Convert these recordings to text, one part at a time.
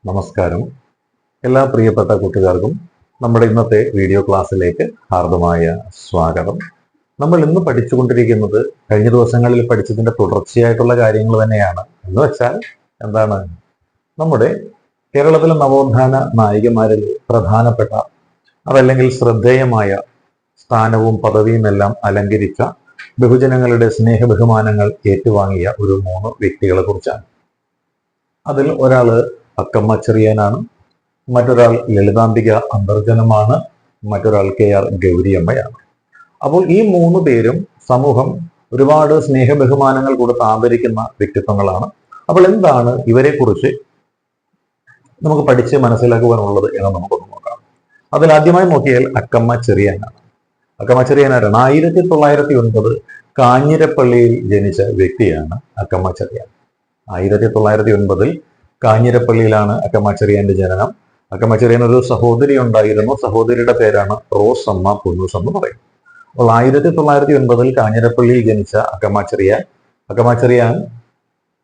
നമസ്കാരം. എല്ലാ പ്രിയപ്പെട്ട കൂട്ടുകാർക്കും നമ്മുടെ ഇന്നത്തെ വീഡിയോ ക്ലാസ്സിലേക്ക് ഹാർദമായ സ്വാഗതം. നമ്മൾ ഇന്ന് പഠിച്ചുകൊണ്ടിരിക്കുന്നത് കഴിഞ്ഞ ദിവസങ്ങളിൽ പഠിച്ചതിന്റെ തുടർച്ചയായിട്ടുള്ള കാര്യങ്ങൾ തന്നെയാണ്. എന്ന് വെച്ചാൽ എന്താണ്, നമ്മുടെ കേരളത്തിലെ നവോത്ഥാന നായികമാരിൽ പ്രധാനപ്പെട്ട, അതല്ലെങ്കിൽ ശ്രദ്ധേയമായ സ്ഥാനവും പദവിയും എല്ലാം അലങ്കരിച്ച, ബഹുജനങ്ങളുടെ സ്നേഹ ബഹുമാനങ്ങൾ ഏറ്റുവാങ്ങിയ ഒരു 3 വ്യക്തികളെ കുറിച്ചാണ്. അതിൽ ഒരാള് അക്കമ്മ ചെറിയാനാണ്, മറ്റൊരാൾ ലളിതാംബിക അന്തർജനമാണ്, മറ്റൊരാൾ KR ഗൗരിയമ്മയാണ്. അപ്പോൾ ഈ 3 പേരും സമൂഹം ഒരുപാട് സ്നേഹ ബഹുമാനങ്ങൾ കൊടുത്ത് ആദരിക്കുന്ന വ്യക്തിത്വങ്ങളാണ്. അപ്പോൾ എന്താണ് ഇവരെ കുറിച്ച് നമുക്ക് പഠിച്ച് മനസ്സിലാക്കുവാനുള്ളത് എന്ന് നമുക്കൊന്ന് നോക്കാം. അതിൽ ആദ്യമായി നോക്കിയാൽ അക്കമ്മ ചെറിയാനാണ്. അക്കമ്മ ചെറിയാനാരാണ്? 1909 കാഞ്ഞിരപ്പള്ളിയിൽ ജനിച്ച വ്യക്തിയാണ് അക്കമ്മ ചെറിയാൻ. 1909 കാഞ്ഞിരപ്പള്ളിയിലാണ് അക്കമ്മ ചെറിയാന്റെ ജനനം. അക്കമ്മ ചെറിയാൻ ഒരു സഹോദരി ഉണ്ടായിരുന്നു. സഹോദരിയുടെ പേരാണ് റോസ് അമ്മ പുന്നൂസ് എന്ന് പറയും. അപ്പോൾ 1909 കാഞ്ഞിരപ്പള്ളിയിൽ ജനിച്ച അക്കമ്മ ചെറിയാൻ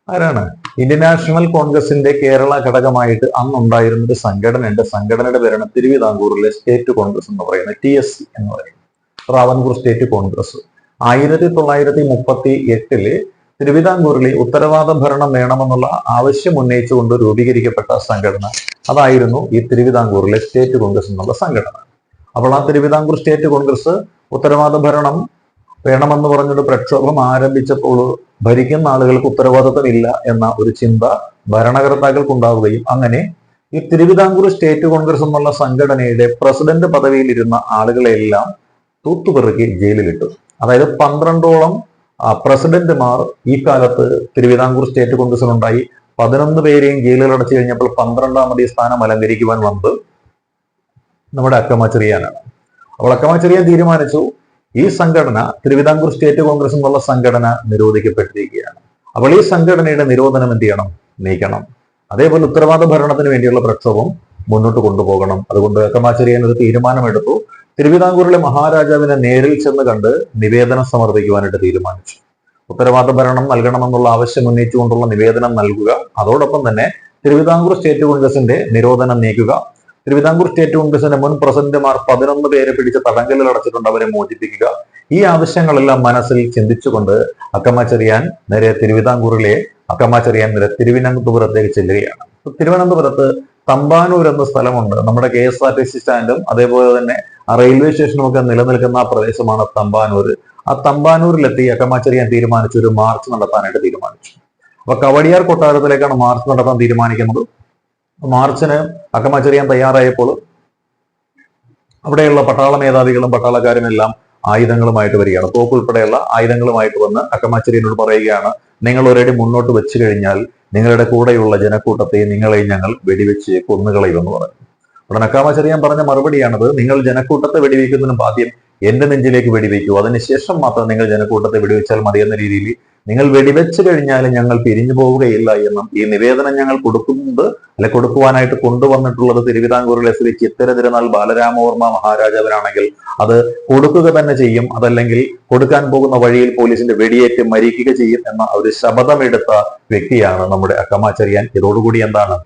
ആരാണ്? ഇന്ത്യൻ നാഷണൽ കോൺഗ്രസിന്റെ കേരള ഘടകമായിട്ട് അന്നുണ്ടായിരുന്ന ഒരു സംഘടനയുണ്ട്. സംഘടനയുടെ പേരാണ് തിരുവിതാംകൂറിലെ സ്റ്റേറ്റ് കോൺഗ്രസ് എന്ന് പറയുന്നത്, TSC എന്ന് പറയും, ട്രാവൻകൂർ സ്റ്റേറ്റ് കോൺഗ്രസ്. 1938 തിരുവിതാംകൂറിലെ ഉത്തരവാദ ഭരണം വേണമെന്നുള്ള ആവശ്യം ഉന്നയിച്ചുകൊണ്ട് രൂപീകരിക്കപ്പെട്ട സംഘടന അതായിരുന്നു ഈ തിരുവിതാംകൂറിലെ സ്റ്റേറ്റ് കോൺഗ്രസ് എന്നുള്ള സംഘടന. അപ്പോൾ ആ തിരുവിതാംകൂർ സ്റ്റേറ്റ് കോൺഗ്രസ് ഉത്തരവാദ ഭരണം വേണമെന്ന് പറഞ്ഞൊരു പ്രക്ഷോഭം ആരംഭിച്ചപ്പോൾ ഭരിക്കുന്ന ആളുകൾക്ക് ഉത്തരവാദിത്വം ഇല്ല എന്ന ഒരു ചിന്ത ഭരണകർത്താക്കൾക്ക് ഉണ്ടാവുകയും അങ്ങനെ ഈ തിരുവിതാംകൂർ സ്റ്റേറ്റ് കോൺഗ്രസ് എന്നുള്ള സംഘടനയുടെ പ്രസിഡന്റ് പദവിയിലിരുന്ന ആളുകളെല്ലാം തൂത്തുപെറുക്കി ജയിലിലിട്ടു. അതായത് 12ഓളം പ്രസിഡന്റുമാർ ഈ കാലത്ത് തിരുവിതാംകൂർ സ്റ്റേറ്റ് കോൺഗ്രസിനുണ്ടായി. 11 പേരെയും ജയിലിൽ അടച്ചു കഴിഞ്ഞപ്പോൾ 12ാമത് സ്ഥാനം അലങ്കരിക്കുവാൻ വന്നത് നമ്മുടെ അക്കമ്മ ചെറിയാനാണ്. അപ്പോൾ അക്കമ്മ ചെറിയാൻ തീരുമാനിച്ചു, ഈ സംഘടന തിരുവിതാംകൂർ സ്റ്റേറ്റ് കോൺഗ്രസ് എന്നുള്ള സംഘടന നിരോധിക്കപ്പെട്ടിരിക്കുകയാണ്. അപ്പോൾ ഈ സംഘടനയുടെ നിരോധനം എന്ത് ചെയ്യണം? നീക്കണം. അതേപോലെ ഉത്തരവാദ ഭരണത്തിന് വേണ്ടിയുള്ള പ്രക്ഷോഭം മുന്നോട്ട് കൊണ്ടുപോകണം. അതുകൊണ്ട് അക്കമ്മ ചെറിയാൻ ഒരു തീരുമാനമെടുത്തു. തിരുവിതാംകൂറിലെ മഹാരാജാവിനെ നേരിൽ ചെന്ന് കണ്ട് നിവേദനം സമർപ്പിക്കുവാനായിട്ട് തീരുമാനിച്ചു. ഉത്തരവാദ ഭരണം നൽകണമെന്നുള്ള ആവശ്യം ഉന്നയിച്ചുകൊണ്ടുള്ള നിവേദനം നൽകുക, അതോടൊപ്പം തന്നെ തിരുവിതാംകൂർ സ്റ്റേറ്റ് കോൺഗ്രസിന്റെ നിരോധനം നീക്കുക, തിരുവിതാംകൂർ സ്റ്റേറ്റ് കോൺഗ്രസിന്റെ മുൻ പ്രസിഡന്റുമാർ 11 പേരെ പിടിച്ച് തടങ്കലിൽ അടച്ചിട്ടുണ്ട്, അവരെ മോചിപ്പിക്കുക. ഈ ആവശ്യങ്ങളെല്ലാം മനസ്സിൽ ചിന്തിച്ചുകൊണ്ട് അക്കമ്മ ചെറിയാൻ നേരെ തിരുവനന്തപുരത്തേക്ക് ചെല്ലുകയാണ്. തിരുവനന്തപുരത്ത് തമ്പാനൂർ എന്ന സ്ഥലമുണ്ട്. നമ്മുടെ KSRTC സ്റ്റാൻഡും അതേപോലെ തന്നെ റെയിൽവേ സ്റ്റേഷനും ഒക്കെ നിലനിൽക്കുന്ന ആ പ്രദേശമാണ് തമ്പാനൂർ. ആ തമ്പാനൂരിലെത്തി അക്കമ്മ ചെറിയാൻ തീരുമാനിച്ചു ഒരു മാർച്ച് നടത്താനായിട്ട് തീരുമാനിച്ചു. അപ്പൊ കവടിയാർ കൊട്ടാരത്തിലേക്കാണ് മാർച്ച് നടത്താൻ തീരുമാനിക്കുന്നത്. മാർച്ചിന് അക്കമ്മ ചെറിയാൻ തയ്യാറായപ്പോൾ അവിടെയുള്ള പട്ടാള മേധാവികളും പട്ടാളക്കാരും എല്ലാം ആയുധങ്ങളുമായിട്ട് വരികയാണ്. തോക്കുൾപ്പെടെയുള്ള ആയുധങ്ങളുമായിട്ട് വന്ന് അക്കമ്മ ചെറിയാനോട് പറയുകയാണ്, നിങ്ങൾ ഒരടി മുന്നോട്ട് വെച്ചു കഴിഞ്ഞാൽ നിങ്ങളുടെ കൂടെയുള്ള ജനക്കൂട്ടത്തെ നിങ്ങളെ ഞങ്ങൾ വെടിവെച്ച് കൊന്നുകളയുമെന്ന് പറഞ്ഞു. ഉടനെ അക്കമ്മ ചെറിയാൻ പറഞ്ഞ മറുപടിയാണത്, നിങ്ങൾ ജനക്കൂട്ടത്തെ വെടിവെക്കുന്നതിനും ആദ്യം എന്റെ നെഞ്ചിലേക്ക് വെടിവെക്കൂ, അതിനുശേഷം മാത്രം നിങ്ങൾ ജനക്കൂട്ടത്തെ വെടിവെച്ചാൽ മതി എന്ന രീതിയിൽ നിങ്ങൾ വെടിവെച്ചു കഴിഞ്ഞാൽ ഞങ്ങൾ പിരിഞ്ഞു പോവുകയില്ല എന്നും ഈ നിവേദനം ഞങ്ങൾ കൊടുക്കുവാനായിട്ട് കൊണ്ടുവന്നിട്ടുള്ളത് തിരുവിതാംകൂറിലെ ശ്രീ ചിത്തിര തിരുനാൾ ബാലരാമവർമ്മ മഹാരാജാവിനാണെങ്കിൽ അത് കൊടുക്കുക തന്നെ ചെയ്യും, അതല്ലെങ്കിൽ കൊടുക്കാൻ പോകുന്ന വഴിയിൽ പോലീസിന്റെ വെടിയേറ്റ് മരിക്കുക ചെയ്യും എന്ന ഒരു ശപഥമെടുത്ത വ്യക്തിയാണ് നമ്മുടെ അക്കമ്മ ചെറിയാൻ. ഇതോടുകൂടി എന്താണ്,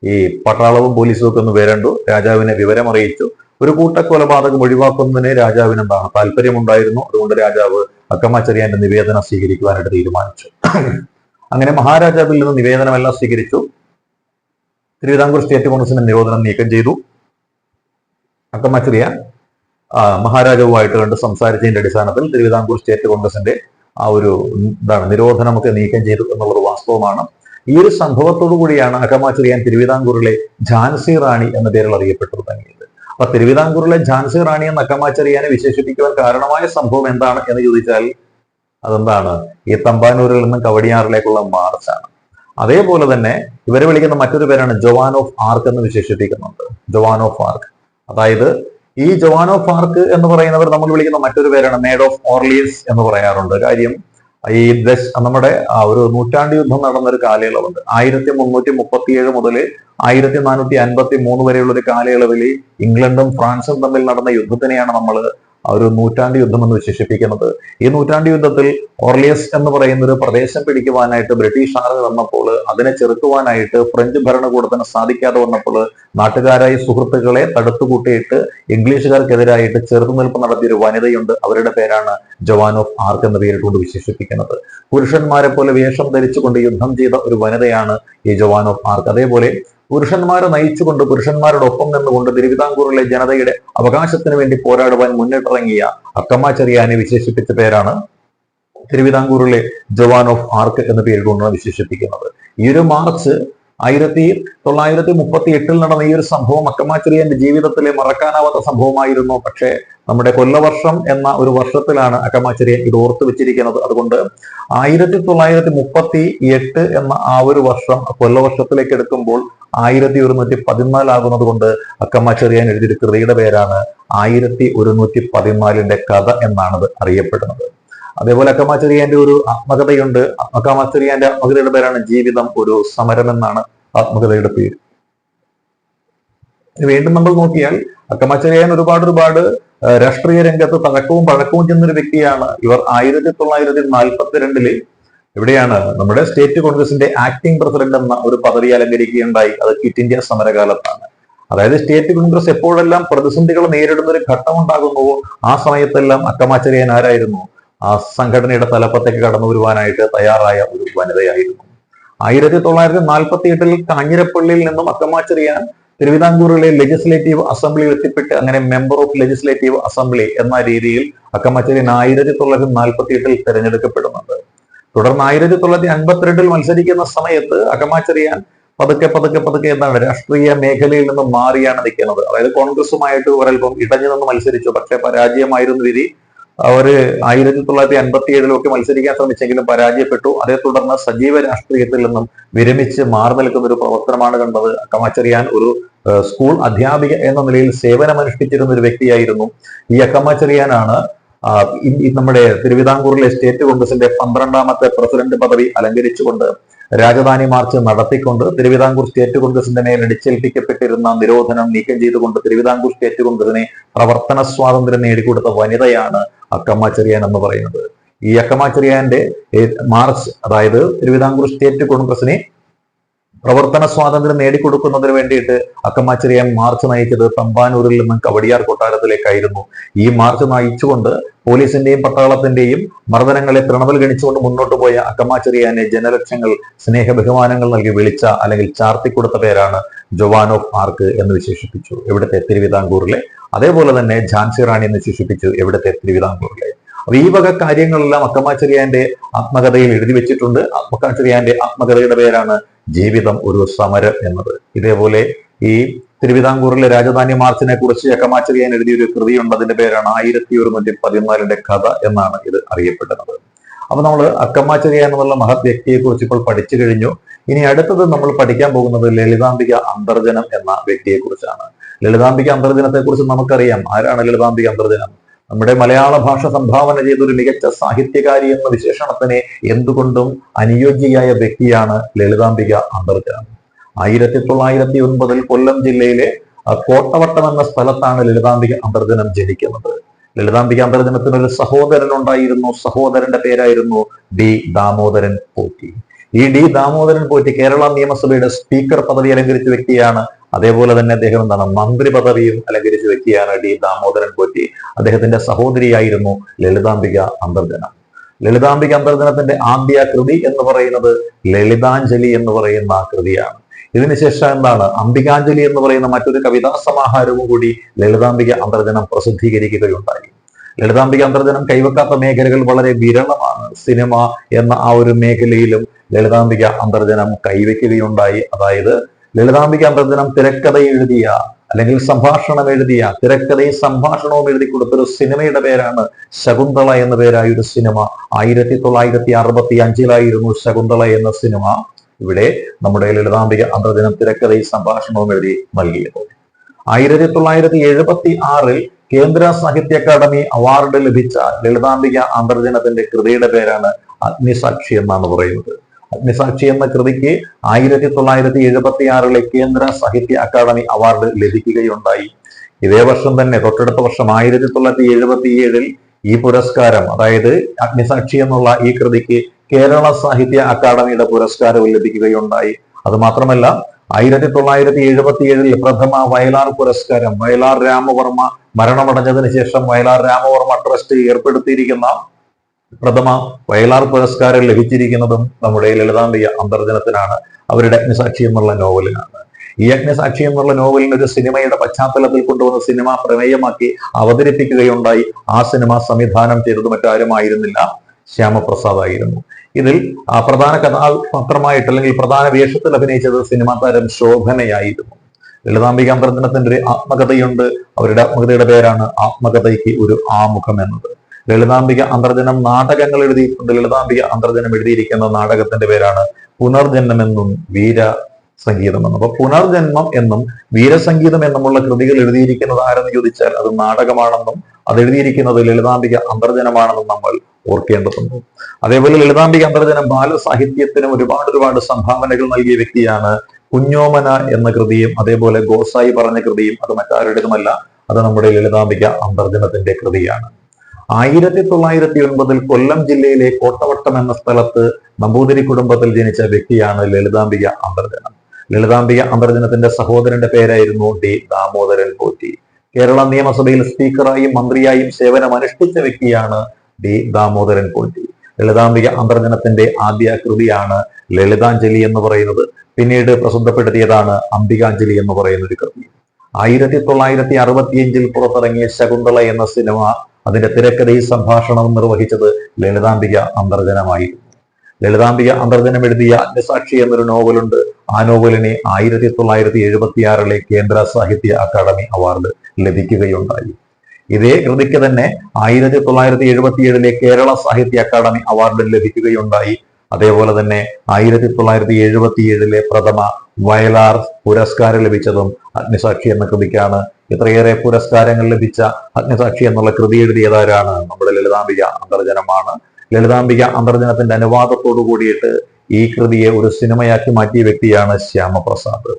ഈ പട്ടാളവും പോലീസും ഒക്കെ ഒന്ന് വരണ്ടു, രാജാവിനെ വിവരമറിയിച്ചു. ഒരു കൂട്ടക്കൊലപാതകം ഒഴിവാക്കുന്നതിന് രാജാവിന് എന്താണ് താല്പര്യമുണ്ടായിരുന്നു. അതുകൊണ്ട് രാജാവ് അക്കമ്മ ചെറിയാന്റെ നിവേദനം സ്വീകരിക്കുവാനായിട്ട് തീരുമാനിച്ചു. അങ്ങനെ മഹാരാജാവിൽ നിന്ന് നിവേദനമെല്ലാം സ്വീകരിച്ചു. തിരുവിതാംകൂർ സ്റ്റേറ്റ് കോൺഗ്രസിന്റെ നിരോധനം നീക്കം ചെയ്തു. അക്കമ്മ ചെറിയാൻ മഹാരാജാവുമായിട്ട് കണ്ട് സംസാരിച്ചതിന്റെ അടിസ്ഥാനത്തിൽ തിരുവിതാംകൂർ സ്റ്റേറ്റ് കോൺഗ്രസിന്റെ ആ ഒരു നിരോധനമൊക്കെ നീക്കം ചെയ്തു എന്നുള്ളത് വാസ്തവമാണ്. ഈ ഒരു സംഭവത്തോടു കൂടിയാണ് അക്കമ്മ ചെറിയാൻ തിരുവിതാംകൂറിലെ ഝാൻസി റാണി എന്ന പേരിൽ അറിയപ്പെട്ടു തുടങ്ങിയത്. അപ്പൊ തിരുവിതാംകൂറിലെ ഝാൻസി റാണി എന്ന അക്കമ്മ ചെറിയാനെ വിശേഷിപ്പിക്കുവാൻ കാരണമായ സംഭവം എന്താണ് എന്ന് ചോദിച്ചാൽ അതെന്താണ്, ഈ തമ്പാനൂരിൽ നിന്നും കവടിയാറിലേക്കുള്ള മാർച്ചാണ്. അതേപോലെ തന്നെ ഇവരെ വിളിക്കുന്ന മറ്റൊരു പേരാണ് ജോവാൻ ഓഫ് ആർക്ക് എന്ന് വിശേഷിപ്പിക്കുന്നുണ്ട്. ജോവാൻ ഓഫ് ആർക്ക്, അതായത് ഈ ജോവാൻ ഓഫ് ആർക്ക് എന്ന് പറയുന്നവർ നമ്മൾ വിളിക്കുന്ന മറ്റൊരു പേരാണ് മേഡ് ഓഫ് ഓർലിയൻസ് എന്ന് പറയാറുണ്ട്. കാര്യം ഈ നമ്മുടെ ഒരു നൂറ്റാണ്ട് യുദ്ധം നടന്ന ഒരു കാലയളവുണ്ട്. 1337 മുതൽ 1453 വരെയുള്ള ഒരു കാലയളവിൽ ഇംഗ്ലണ്ടും ഫ്രാൻസും തമ്മിൽ നടന്ന യുദ്ധത്തിനെയാണ് നമ്മൾ ഒരു നൂറ്റാണ്ട് യുദ്ധം എന്ന് വിശേഷിപ്പിക്കുന്നത്. ഈ നൂറ്റാണ്ട് യുദ്ധത്തിൽ ഓർലിയസ് എന്ന് പറയുന്ന ഒരു പ്രദേശം പിടിക്കുവാനായിട്ട് ബ്രിട്ടീഷ് ആർമി വന്നപ്പോൾ അതിനെ ചെറുക്കുവാനായിട്ട് ഫ്രഞ്ച് ഭരണകൂടത്തിന് സാധിക്കാതെ വന്നപ്പോൾ നാട്ടുകാരായ സുഹൃത്തുക്കളെ തടുത്തുകൂട്ടിയിട്ട് ഇംഗ്ലീഷുകാർക്കെതിരായിട്ട് ചെറുത്തുനിൽപ്പ് നടത്തിയ ഒരു വനിതയുണ്ട്. അവരുടെ പേരാണ് ജോവാൻ ഓഫ് ആർക്ക് എന്ന പേരിട്ടുകൊണ്ട് വിശേഷിപ്പിക്കുന്നത്. പുരുഷന്മാരെ പോലെ വേഷം ധരിച്ചുകൊണ്ട് യുദ്ധം ചെയ്ത ഒരു വനിതയാണ് ഈ ജോവാൻ ഓഫ് ആർക്ക്. അതേപോലെ പുരുഷന്മാരെ നയിച്ചുകൊണ്ട് പുരുഷന്മാരോടൊപ്പം നിന്നുകൊണ്ട് തിരുവിതാംകൂറിലെ ജനതയുടെ അവകാശത്തിന് വേണ്ടി പോരാടുവാൻ മുന്നിട്ടിറങ്ങിയ അക്കമ്മ ചെറിയാനെ വിശേഷിപ്പിച്ച പേരാണ് തിരുവിതാംകൂറിലെ ജോവാൻ ഓഫ് ആർക്ക് എന്ന പേരിട്ടുകൊണ്ടാണ് വിശേഷിപ്പിക്കുന്നത്. ഈ ഒരു മാർച്ച് 1938 നടന്ന ഈ ഒരു സംഭവം അക്കമ്മ ചെറിയാന്റെ ജീവിതത്തിലെ മറക്കാനാവാത്ത സംഭവമായിരുന്നു. പക്ഷേ നമ്മുടെ കൊല്ലവർഷം എന്ന ഒരു വർഷത്തിലാണ് അക്കമ്മ ചെറിയാൻ ഇത് ഓർത്തു വെച്ചിരിക്കുന്നത്. അതുകൊണ്ട് 1938 എന്ന ആ ഒരു വർഷം കൊല്ലവർഷത്തിലേക്ക് എടുക്കുമ്പോൾ 1114 ആകുന്നത് കൊണ്ട് അക്കമ്മ ചെറിയാൻ എഴുതിയൊരു കൃതിയുടെ പേരാണ് 1114 കഥ എന്നാണ് അറിയപ്പെടുന്നത്. അതേപോലെ അക്കമ്മ ചെറിയാന്റെ ഒരു ആത്മകഥയുണ്ട്. അക്കമ്മ ചെറിയാന്റെ ആത്മകഥയുടെ പേരാണ് ജീവിതം ഒരു സമരം എന്നാണ് ആത്മകഥയുടെ പേര്. വീണ്ടും നമ്മൾ നോക്കിയാൽ അക്കമ്മ ചെറിയാൻ ഒരുപാട് രാഷ്ട്രീയ രംഗത്ത് തഴക്കവും പഴക്കവും ചെന്നൊരു വ്യക്തിയാണ്. ഇവർ 1942 എവിടെയാണ് നമ്മുടെ സ്റ്റേറ്റ് കോൺഗ്രസിന്റെ ആക്ടിംഗ് പ്രസിഡന്റ് എന്ന ഒരു പദവി അലങ്കരിക്കുകയുണ്ടായി. അത് ക്വിറ്റ് ഇന്ത്യ സമരകാലത്താണ്. അതായത് സ്റ്റേറ്റ് കോൺഗ്രസ് എപ്പോഴെല്ലാം പ്രതിസന്ധികൾ നേരിടുന്ന ഒരു ഘട്ടം ഉണ്ടാകുന്നുവോ ആ സമയത്തെല്ലാം അക്കമ്മ ചെറിയാൻ ആരായിരുന്നു? ആ സംഘടനയുടെ തലപ്പത്തേക്ക് കടന്നു വരുവാനായിട്ട് തയ്യാറായ ഒരു വനിതയായിരുന്നു. 1948 കാഞ്ഞിരപ്പള്ളിയിൽ നിന്നും അക്കമ്മ ചെറിയാൻ തിരുവിതാംകൂറിലെ ലെജിസ്ലേറ്റീവ് അസംബ്ലിയിൽ എത്തിപ്പെട്ട് അങ്ങനെ മെമ്പർ ഓഫ് ലെജിസ്ലേറ്റീവ് അസംബ്ലി എന്ന രീതിയിൽ അക്കമ്മ ചെറിയാൻ 1948 തിരഞ്ഞെടുക്കപ്പെടുന്നുണ്ട്. തുടർന്ന് 1952 മത്സരിക്കുന്ന സമയത്ത് അക്കമ്മ ചെറിയാൻ പതുക്കെ എന്താണ് രാഷ്ട്രീയ മേഖലയിൽ നിന്നും മാറിയാണ് നിൽക്കുന്നത്. അതായത് കോൺഗ്രസുമായിട്ട് ഒരൽപ്പം ഇടഞ്ഞു നിന്ന് മത്സരിച്ചു. പക്ഷെ പരാജയമായിരുന്നു വിധി. അവര് 1957 മത്സരിക്കാൻ ശ്രമിച്ചെങ്കിലും പരാജയപ്പെട്ടു. അതേ തുടർന്ന് സജീവ രാഷ്ട്രീയത്തിൽ നിന്നും വിരമിച്ച് മാറി നിൽക്കുന്ന ഒരു പ്രവർത്തനമാണ് കണ്ടത്. അക്കമ്മ ചെറിയാൻ ഒരു സ്കൂൾ അധ്യാപിക എന്ന നിലയിൽ സേവനമനുഷ്ഠിച്ചിരുന്ന ഒരു വ്യക്തിയായിരുന്നു. ഈ അക്കമ്മ ചെറിയാനാണ് നമ്മുടെ തിരുവിതാംകൂറിലെ സ്റ്റേറ്റ് കോൺഗ്രസിന്റെ 12ാമത്തെ പ്രസിഡന്റ് പദവി അലങ്കരിച്ചുകൊണ്ട് രാജധാനി മാർച്ച് നടത്തിക്കൊണ്ട് തിരുവിതാംകൂർ സ്റ്റേറ്റ് കോൺഗ്രസിന്റെ മേൽ അടിച്ചേൽപ്പിക്കപ്പെട്ടിരുന്ന നിരോധനം നീക്കം ചെയ്തുകൊണ്ട് തിരുവിതാംകൂർ സ്റ്റേറ്റ് കോൺഗ്രസിനെ പ്രവർത്തന സ്വാതന്ത്ര്യം നേടിക്കൊടുത്ത വനിതയാണ് അക്കമ്മ ചെറിയാൻ എന്ന് പറയുന്നത്. ഈ അക്കമ്മ ചെറിയാന്റെ മാർച്ച്, അതായത് തിരുവിതാംകൂർ സ്റ്റേറ്റ് കോൺഗ്രസിനെ പ്രവർത്തന സ്വാതന്ത്ര്യം നേടിക്കൊടുക്കുന്നതിന് വേണ്ടിയിട്ട് അക്കമ്മ ചെറിയാൻ മാർച്ച് നയിച്ചത് തമ്പാനൂരിൽ നിന്നും കവടിയാർ കൊട്ടാരത്തിലേക്കായിരുന്നു. ഈ മാർച്ച് നയിച്ചുകൊണ്ട് പോലീസിന്റെയും പട്ടാളത്തിന്റെയും മർദ്ദനങ്ങളെ തൃണവൽ ഗണിച്ചുകൊണ്ട് മുന്നോട്ട് പോയ അക്കമ്മ ചെറിയാനെ ജനലക്ഷങ്ങൾ സ്നേഹ ബഹുമാനങ്ങൾ നൽകി വിളിച്ച അല്ലെങ്കിൽ ചാർത്തിക്കൊടുത്ത പേരാണ് ജോവാൻ ഓഫ് ആർക്ക് എന്ന് വിശേഷിപ്പിച്ചു ഇവിടുത്തെ തിരുവിതാംകൂറിലെ. അതേപോലെ തന്നെ ഝാൻസി റാണി എന്ന് വിശേഷിപ്പിച്ചു ഇവിടുത്തെ തിരുവിതാംകൂറിലെ. അപ്പൊ ഈ വക കാര്യങ്ങളെല്ലാം അക്കമ്മ ചെറിയാന്റെ ആത്മകഥയിൽ എഴുതി വെച്ചിട്ടുണ്ട്. അക്കമ്മ ചെറിയാന്റെ ആത്മകഥയുടെ പേരാണ് ജീവിതം ഒരു സമരം എന്നത്. ഇതേപോലെ ഈ തിരുവിതാംകൂറിലെ രാജധാനി മാർച്ചിനെ കുറിച്ച് അക്കമ്മ ചെറിയാൻ എഴുതിയൊരു കൃതിയുണ്ട്. അതിന്റെ പേരാണ് 1114 കഥ എന്നാണ് ഇത് അറിയപ്പെടുന്നത്. അപ്പൊ നമ്മൾ അക്കമ്മ ചെറിയാൻ എന്നുള്ള മഹത് വ്യക്തിയെ കുറിച്ച് ഇപ്പോൾ പഠിച്ചു കഴിഞ്ഞു. ഇനി അടുത്തത് നമ്മൾ പഠിക്കാൻ പോകുന്നത് ലളിതാംബിക അന്തർജനം എന്ന വ്യക്തിയെ കുറിച്ചാണ്. ലളിതാംബിക അന്തർജനത്തെ കുറിച്ച് നമുക്കറിയാം. ആരാണ് ലളിതാംബിക അന്തർജനം? നമ്മുടെ മലയാള ഭാഷ സംഭാവന ചെയ്ത ഒരു മികച്ച സാഹിത്യകാരി എന്ന വിശേഷണത്തിന് എന്തുകൊണ്ടും അനുയോജ്യയായ വ്യക്തിയാണ് ലളിതാംബിക അന്തർജനം. 1909 കൊല്ലം ജില്ലയിലെ കോട്ടവട്ടം എന്ന സ്ഥലത്താണ് ലളിതാംബിക അന്തർജനം ജനിക്കുന്നത്. ലളിതാംബിക അന്തർജനത്തിന് ഒരു സഹോദരൻ ഉണ്ടായിരുന്നു. സഹോദരന്റെ പേരായിരുന്നു ഡി ദാമോദരൻ പോറ്റി. ഈ ഡി ദാമോദരൻ പോറ്റി കേരള നിയമസഭയുടെ സ്പീക്കർ പദവി അലങ്കരിച്ച വ്യക്തിയാണ്. അതേപോലെ തന്നെ അദ്ദേഹം മന്ത്രി പദവിയും അലങ്കരിച്ച വ്യക്തിയാണ് ഡി ദാമോദരൻ പോറ്റി. അദ്ദേഹത്തിന്റെ സഹോദരിയായിരുന്നു ലളിതാംബിക അന്തർജനം. ലളിതാംബിക അന്തർജനത്തിന്റെ ആദ്യ കൃതി എന്ന് പറയുന്നത് ലളിതാഞ്ജലി എന്ന് പറയുന്ന കൃതിയാണ്. ഇതിനുശേഷം അംബികാഞ്ജലി എന്ന് പറയുന്ന മറ്റൊരു കവിതാ സമാഹാരവും കൂടി ലളിതാംബിക അന്തർജനം പ്രസിദ്ധീകരിക്കുകയുണ്ടായി. ലളിതാംബിക അന്തർജനം കൈവക്കാത്ത മേഖലകൾ വളരെ വിരളമാണ്. സിനിമ എന്ന ആ ഒരു മേഖലയിലും ലളിതാംബിക അന്തർജനം കൈവയ്ക്കുകയുണ്ടായി. അതായത് ലളിതാംബിക അന്തർജനം തിരക്കഥ എഴുതിയ അല്ലെങ്കിൽ സംഭാഷണം എഴുതിയ, തിരക്കഥയും സംഭാഷണവും എഴുതി കൊടുത്തൊരു സിനിമയുടെ പേരാണ് ശകുന്തള എന്ന പേരായ ഒരു സിനിമ. 1965 ശകുന്തള എന്ന സിനിമ ഇവിടെ നമ്മുടെ ലളിതാംബിക അന്തർജനം തിരക്കഥയും സംഭാഷണവും എഴുതി നൽകിയത്. 1976 കേന്ദ്ര സാഹിത്യ അക്കാദമി അവാർഡ് ലഭിച്ച ലളിതാംബിക അന്തർജനത്തിന്റെ കൃതിയുടെ പേരാണ് അഗ്നിസാക്ഷി എന്നാണ് പറയുന്നത്. അഗ്നിസാക്ഷി എന്ന കൃതിക്ക് 1976 കേന്ദ്ര സാഹിത്യ അക്കാദമി അവാർഡ് ലഭിക്കുകയുണ്ടായി. ഇതേ വർഷം തന്നെ തൊട്ടടുത്ത വർഷം 1977 ഈ പുരസ്കാരം, അതായത് അഗ്നിസാക്ഷി എന്നുള്ള ഈ കൃതിക്ക് കേരള സാഹിത്യ അക്കാദമിയുടെ പുരസ്കാരവും ലഭിക്കുകയുണ്ടായി. അത് മാത്രമല്ല 1977 പ്രഥമ വയലാർ പുരസ്കാരം, വയലാർ രാമവർമ്മ മരണമടഞ്ഞതിന് ശേഷം വയലാർ രാമവർമ്മ ട്രസ്റ്റ് ഏർപ്പെടുത്തിയിരിക്കുന്ന പ്രഥമ വയലാർ പുരസ്കാരം ലഭിച്ചിരിക്കുന്നതും നമ്മുടെ ലളിതാംബിക അന്തർജനത്തിനാണ്, അവരുടെ അഗ്നിസാക്ഷി എന്നുള്ള നോവലിനാണ്. ഈ അഗ്നിസാക്ഷി എന്നുള്ള നോവലിന് ഒരു സിനിമയുടെ പശ്ചാത്തലത്തിൽ കൊണ്ടുവന്ന സിനിമ പ്രമേയമാക്കി അവതരിപ്പിക്കുകയുണ്ടായി. ആ സിനിമ സംവിധാനം ചെയ്തത് മറ്റാരുമായിരുന്നില്ല, ശ്യാമപ്രസാദ് ആയിരുന്നു. ഇതിൽ പ്രധാന കഥാപാത്രമായിട്ട് അല്ലെങ്കിൽ പ്രധാന വേഷത്തിൽ അഭിനയിച്ചത് സിനിമാ താരം ശോഭനയായിരുന്നു. ലളിതാംബിക അന്തർജനത്തിന്റെ ഒരു ആത്മകഥയുണ്ട്. അവരുടെ ആത്മകഥയുടെ പേരാണ് ആത്മകഥയ്ക്ക് ഒരു ആമുഖം എന്നത്. ലളിതാംബിക അന്തർജനം നാടകങ്ങൾ എഴുതിയിട്ടുണ്ട്. ലളിതാംബിക അന്തർജനം എഴുതിയിരിക്കുന്ന നാടകത്തിന്റെ പേരാണ് പുനർജന്മം എന്നും വീര സംഗീതം എന്നും. അപ്പൊ പുനർജന്മം എന്നും വീരസംഗീതം എന്നുമുള്ള കൃതികൾ എഴുതിയിരിക്കുന്നത് ആരെന്ന് ചോദിച്ചാൽ അത് നാടകമാണെന്നും അത് എഴുതിയിരിക്കുന്നത് ലളിതാംബിക അന്തർജനമാണെന്നും നമ്മൾ ഓർക്കേണ്ടതുണ്ട്. അതേപോലെ ലളിതാംബിക അന്തർജനം ബാലസാഹിത്യത്തിനും ഒരുപാട് സംഭാവനകൾ നൽകിയ വ്യക്തിയാണ്. കുഞ്ഞോമന എന്ന കൃതിയും അതേപോലെ ഗോസായി പറഞ്ഞ കൃതിയും അത് മറ്റാരുടേതുമല്ല, അത് നമ്മുടെ ലളിതാംബിക അന്തർജനത്തിന്റെ കൃതിയാണ്. 1909 കൊല്ലം ജില്ലയിലെ കോട്ടവട്ടം എന്ന സ്ഥലത്ത് നമ്പൂതിരി കുടുംബത്തിൽ ജനിച്ച വ്യക്തിയാണ് ലളിതാംബിക അന്തർജനം. ലളിതാംബിക അന്തർജനത്തിന്റെ സഹോദരന്റെ പേരായിരുന്നു ഡി ദാമോദരൻ പോറ്റി. കേരള നിയമസഭയിൽ സ്പീക്കറായും മന്ത്രിയായും സേവനമനുഷ്ഠിച്ച വ്യക്തിയാണ് ഡി ദാമോദരൻ പോറ്റി. ലളിതാംബിക അന്തർജനത്തിന്റെ ആദ്യ കൃതിയാണ് ലളിതാഞ്ജലി എന്ന് പറയുന്നത്. പിന്നീട് പ്രസിദ്ധപ്പെടുത്തിയതാണ് അംബികാഞ്ജലി എന്ന് പറയുന്ന ഒരു കൃതി. 1965 പുറത്തിറങ്ങിയ ശകുന്തള എന്ന സിനിമ, അതിന്റെ തിരക്കഥയും സംഭാഷണവും നിർവഹിച്ചത് ലളിതാംബിക അന്തർജനമായിരുന്നു. ലളിതാംബിക അന്തർജനം എഴുതിയ അഗ്നിസാക്ഷി എന്നൊരു നോവലുണ്ട്. ആ നോവലിന് 1976 കേന്ദ്ര സാഹിത്യ അക്കാദമി അവാർഡ് ലഭിക്കുകയുണ്ടായി. ഇതേ കൃതിക്ക് തന്നെ 1977 കേരള സാഹിത്യ അക്കാദമി അവാർഡ് ലഭിക്കുകയുണ്ടായി. അതേപോലെ തന്നെ 1977 പ്രഥമ വയലാർ പുരസ്കാരം ലഭിച്ചതും അഗ്നിസാക്ഷി എന്ന കൃതിക്കാണ്. ഇത്രയേറെ പുരസ്കാരങ്ങൾ ലഭിച്ച അഗ്നിസാക്ഷി എന്നുള്ള കൃതി എഴുതിയതാരാണ്? നമ്മുടെ ലളിതാംബിക അന്തർജനമാണ്. ലളിതാംബിക അന്തർജനത്തിന്റെ അനുവാദത്തോടു കൂടിയിട്ട് ഈ കൃതിയെ ഒരു സിനിമയാക്കി മാറ്റിയ വ്യക്തിയാണ് ശ്യാമപ്രസാദ്.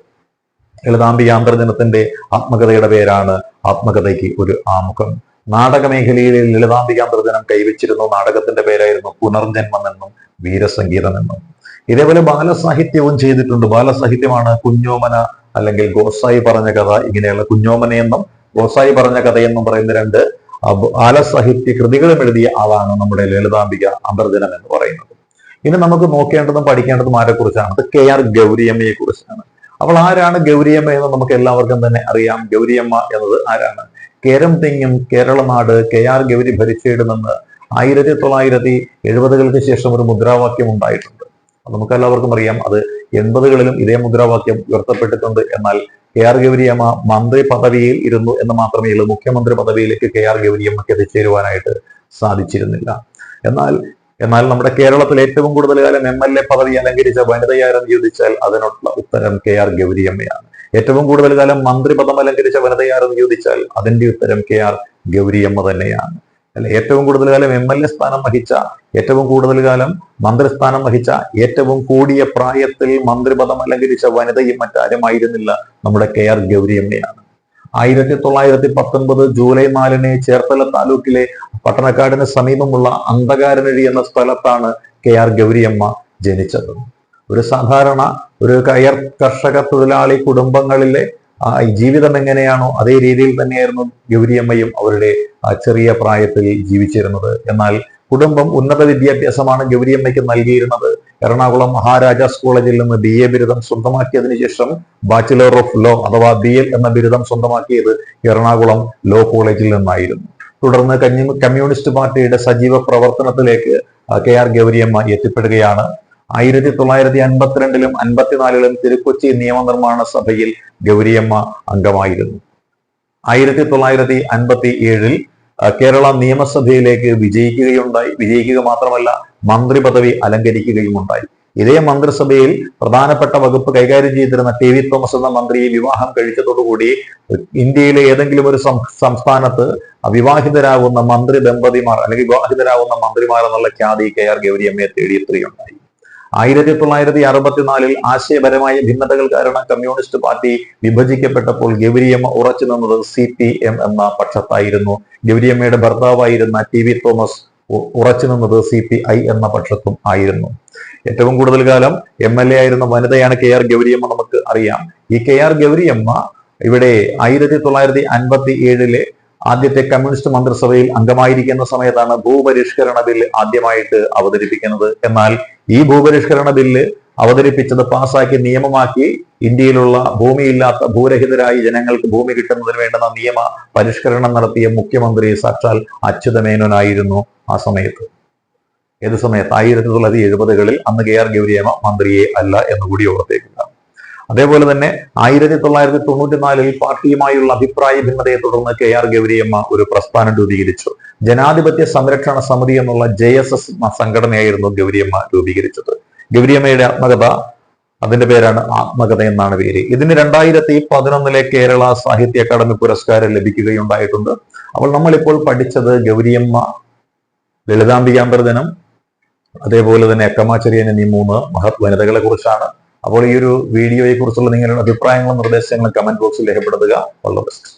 ലളിതാംബിക അന്തർജനത്തിന്റെ ആത്മകഥയുടെ പേരാണ് ആത്മകഥയ്ക്ക് ഒരു ആമുഖം. നാടക മേഖലയിൽ ലളിതാംബിക അന്തർജനം കൈവച്ചിരുന്നു. നാടകത്തിന്റെ പേരായിരുന്നു പുനർജന്മം എന്നും വീരസംഗീതം എന്നും. ഇതേപോലെ ബാലസാഹിത്യവും ചെയ്തിട്ടുണ്ട്. ബാലസാഹിത്യമാണ് കുഞ്ഞോമന അല്ലെങ്കിൽ ഗോസായി പറഞ്ഞ കഥ. ഇങ്ങനെയുള്ള കുഞ്ഞോമനയെന്നും ഗോസായി പറഞ്ഞ കഥയെന്നും പറയുന്ന രണ്ട് ബാലസാഹിത്യ കൃതികളും എഴുതിയ ആളാണ് നമ്മുടെ ലളിതാംബിക അന്തർജനം എന്ന് പറയുന്നത്. ഇനി നമുക്ക് നോക്കേണ്ടതും പഠിക്കേണ്ടതും ആരെ കുറിച്ചാണ്? അത് KR ഗൗരിയമ്മയെ കുറിച്ചാണ്. അവൾ ആരാണ് ഗൗരിയമ്മ എന്ന് നമുക്ക് എല്ലാവർക്കും തന്നെ അറിയാം. ഗൗരിയമ്മ എന്നത് ആരാണ്? കേരം തിങ്ങും കേരളനാട് KR ഗൗരി ഭരിച്ചിടുമെന്ന് 1970 ശേഷം ഒരു മുദ്രാവാക്യം ഉണ്ടായിട്ടുണ്ട്. നമുക്ക് എല്ലാവർക്കും അറിയാം. അത് 80കളിലും ഇതേ മുദ്രാവാക്യം ഉയർത്തപ്പെട്ടിട്ടുണ്ട്. എന്നാൽ KR ഗൗരിയമ്മ മന്ത്രി പദവിയിൽ ഇരുന്നു എന്ന് മാത്രമേ ഉള്ളൂ. മുഖ്യമന്ത്രി പദവിയിലേക്ക് KR ഗൗരിയമ്മയ്ക്ക് എത്തിച്ചേരുവാനായിട്ട് സാധിച്ചിരുന്നില്ല. എന്നാൽ നമ്മുടെ കേരളത്തിൽ ഏറ്റവും കൂടുതൽ കാലം MLA പദവി അലങ്കരിച്ച വനിതയാരെന്ന് ചോദിച്ചാൽ അതിനുള്ള ഉത്തരം KR ഗൗരിയമ്മയാണ്. ഏറ്റവും കൂടുതൽ കാലം മന്ത്രിപദം അലങ്കരിച്ച വനിതയാരെന്ന് ചോദിച്ചാൽ അതിന്റെ ഉത്തരം KR ഗൗരിയമ്മ തന്നെയാണ്. അല്ലെ, ഏറ്റവും കൂടുതൽ കാലം MLA സ്ഥാനം വഹിച്ച, ഏറ്റവും കൂടുതൽ കാലം മന്ത്രിസ്ഥാനം വഹിച്ച, ഏറ്റവും കൂടിയ പ്രായത്തിൽ മന്ത്രിപദം അലങ്കരിച്ച വനിതയും മറ്റാരുമായിരുന്നില്ല, നമ്മുടെ KR ഗൗരിയമ്മയാണ്. 1919 ജൂലൈ 4 ചേർത്തല താലൂക്കിലെ പട്ടണക്കാടിന് സമീപമുള്ള അന്തകാരനഴി എന്ന സ്ഥലത്താണ് KR ഗൗരിയമ്മ ജനിച്ചത്. ഒരു സാധാരണ ഒരു കയർ കർഷക തൊഴിലാളി കുടുംബങ്ങളിലെ ജീവിതം എങ്ങനെയാണോ അതേ രീതിയിൽ തന്നെയായിരുന്നു ഗൗരിയമ്മയും അവരുടെ ചെറിയ പ്രായത്തിൽ ജീവിച്ചിരുന്നത്. എന്നാൽ കുടുംബം ഉന്നത വിദ്യാഭ്യാസമാണ് ഗൗരിയമ്മയ്ക്ക് നൽകിയിരുന്നത്. എറണാകുളം മഹാരാജാസ് കോളേജിൽ നിന്ന് BA ബിരുദം സ്വന്തമാക്കിയതിനു ശേഷം ബാച്ചിലർ ഓഫ് ലോ അഥവാ BL എന്ന ബിരുദം സ്വന്തമാക്കിയത് എറണാകുളം ലോ കോളേജിൽ നിന്നായിരുന്നു. തുടർന്ന് കമ്മ്യൂണിസ്റ്റ് പാർട്ടിയുടെ സജീവ പ്രവർത്തനത്തിലേക്ക് KR ഗൗരിയമ്മ എത്തിപ്പെടുകയാണ്. 1952 54 തിരുക്കൊച്ചി നിയമനിർമ്മാണ സഭയിൽ ഗൗരിയമ്മ അംഗമായിരുന്നു. 1957 കേരള നിയമസഭയിലേക്ക് വിജയിക്കുക മാത്രമല്ല മന്ത്രി പദവി അലങ്കരിക്കുകയുമുണ്ടായി. ഇതേ മന്ത്രിസഭയിൽ പ്രധാനപ്പെട്ട വകുപ്പ് കൈകാര്യം ചെയ്തിരുന്ന TV തോമസ് എന്ന മന്ത്രിയെ വിവാഹം കഴിച്ചതോടുകൂടി ഇന്ത്യയിലെ ഏതെങ്കിലും ഒരു സംസ്ഥാനത്ത് വിവാഹിതരാകുന്ന മന്ത്രി ദമ്പതിമാർ അല്ലെങ്കിൽ വിവാഹിതരാകുന്ന മന്ത്രിമാർ എന്നുള്ള ഖ്യാതി KR ഗൗരിയമ്മയെ തേടിയെത്തുകയുണ്ടായി. 1964 ആശയപരമായ ഭിന്നതകൾ കാരണം കമ്മ്യൂണിസ്റ്റ് പാർട്ടി വിഭജിക്കപ്പെട്ടപ്പോൾ ഗൗരിയമ്മ ഉറച്ചു നിന്നത് CPM എന്ന പക്ഷത്തായിരുന്നു. ഗൗരിയമ്മയുടെ ഭർത്താവായിരുന്ന TV തോമസ് ഉറച്ചു നിന്നത് CPI എന്ന പക്ഷത്തും ആയിരുന്നു. ഏറ്റവും കൂടുതൽ കാലം MLA ആയിരുന്ന വനിതയാണ് KR ഗൗരിയമ്മ. നമുക്ക് അറിയാം, ഈ KR ഗൗരിയമ്മ ഇവിടെ 1957 ആദ്യത്തെ കമ്മ്യൂണിസ്റ്റ് മന്ത്രിസഭയിൽ അംഗമായിരിക്കുന്ന സമയത്താണ് ഭൂപരിഷ്കരണ ബില്ല് ആദ്യമായിട്ട് അവതരിപ്പിക്കുന്നത്. എന്നാൽ ഈ ഭൂപരിഷ്കരണ ബില്ല് അവതരിപ്പിച്ചത് പാസാക്കി നിയമമാക്കി ഇന്ത്യയിലുള്ള ഭൂമിയില്ലാത്ത ഭൂരഹിതരായ ജനങ്ങൾക്ക് ഭൂമി കിട്ടുന്നതിന് വേണ്ടുന്ന നിയമ പരിഷ്കരണം നടത്തിയ മുഖ്യമന്ത്രി സാക്ഷാൽ അച്യുതമേനോനായിരുന്നു ആ സമയത്ത്. ഏത് സമയത്ത്? 1970-കളിൽ. അന്ന് KR ഗൗരിയമ്മ മന്ത്രിയെ അല്ല എന്നുകൂടി ഓർത്തേക്കുക. അതേപോലെ തന്നെ 1994 പാർട്ടിയുമായുള്ള അഭിപ്രായ ഭിന്നതയെ തുടർന്ന് KR ഗൗരിയമ്മ ഒരു പ്രസ്ഥാനം രൂപീകരിച്ചു. ജനാധിപത്യ സംരക്ഷണ സമിതി എന്നുള്ള JSS സംഘടനയായിരുന്നു ഗൗരിയമ്മ രൂപീകരിച്ചത്. ഗൗരിയമ്മയുടെ ആത്മകഥ, അതിന്റെ പേരാണ് ആത്മകഥ എന്നാണ് പേര്. ഇതിന് 2011 കേരള സാഹിത്യ അക്കാദമി പുരസ്കാരം ലഭിക്കുകയുണ്ടായിട്ടുണ്ട്. അപ്പോൾ നമ്മളിപ്പോൾ പഠിച്ചത് ഗൗരിയമ്മ, ലളിതാംബികാംബരധനം, അതേപോലെ തന്നെ അക്കമാചെറിയൻ എന്നീ 3 മഹത് വനിതകളെ കുറിച്ചാണ്. അപ്പോൾ ഈ ഒരു വീഡിയോയെ കുറിച്ചുള്ള നിങ്ങളുടെ അഭിപ്രായങ്ങളും നിർദ്ദേശങ്ങളും കമന്റ് ബോക്സിൽ രേഖപ്പെടുത്തുക. All the best.